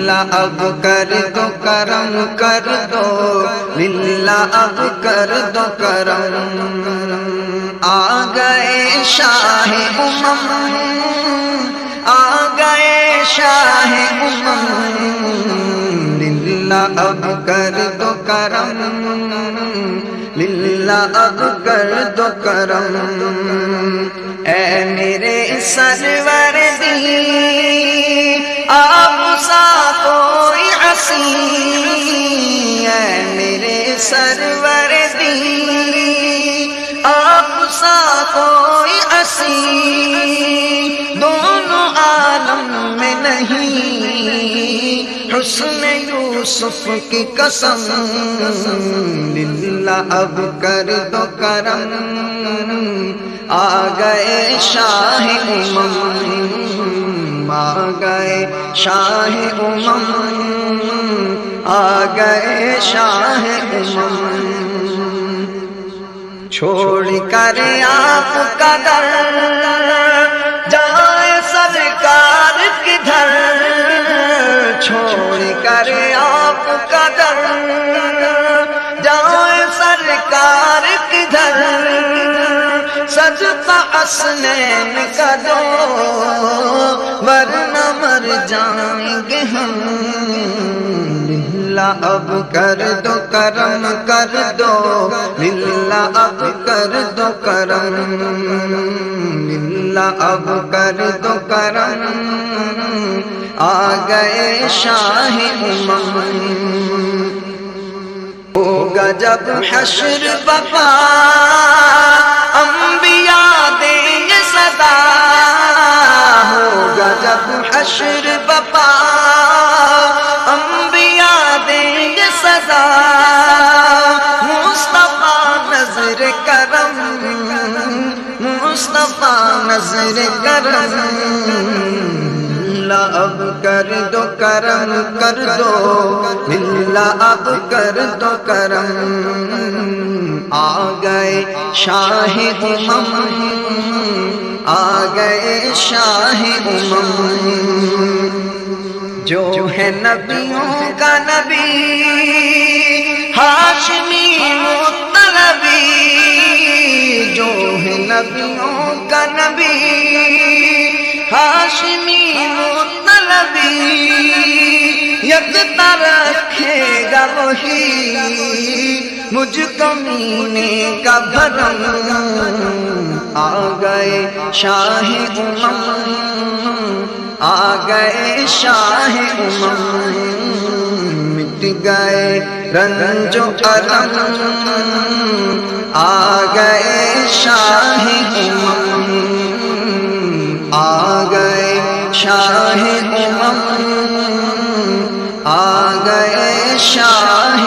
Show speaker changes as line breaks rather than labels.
للہ اب کر دو کرم کر دو، للہ اب کر دو کرم، آ گئے شاہ آ گئے شاہ للہ اب کر دو کرم، للہ اب کر دو کرم، اے میرے سرور دی آپ سا کوئی عصی، اے میرے سرور دی آپ سا کوئی عصی، دونوں عالم میں نہیں حسن یوسف کی قسم، للہ اب کر دو کرم، آ گئے شاہ آ گئے شاہ آ گئے شاہ چھوڑ کر آپ کا در جائے سرکار کدھر، چھوڑ کر آپ کا در جائے سرکار کدھر، سجدہ حسنین کا دو ورنہ مر جائیں گے ہم، للہ اب کر دو کرم کر دو، للہ اب کر دو کرم، للہ اب کر دو کرم، آ گئے شاہ ہوگا جب حشر بپا، انبیاء دیں گے صدا، ہوگا جب حشر بپا، انبیاء دیں گے صدا، مصطفیٰ نظر کرم، مصطفیٰ نظر کرم، للہ اب کر دو کرم کر دو، للہ اب کر دو کرم، آ گئے شاہ آ گئے شاہ جو ہے نبیوں کا نبی، ہاشمی مطلبی، جو ہے نبیوں کا نبی، ہاشمی مطلبی، یکتا رکھے گا وہی مجھ کمینے کا بھرم، آ گئے شاہ آ گئے شاہ مٹ گئے رنج و الم، آ گئے شاہ آ گئے شاہ آ گئے شاہ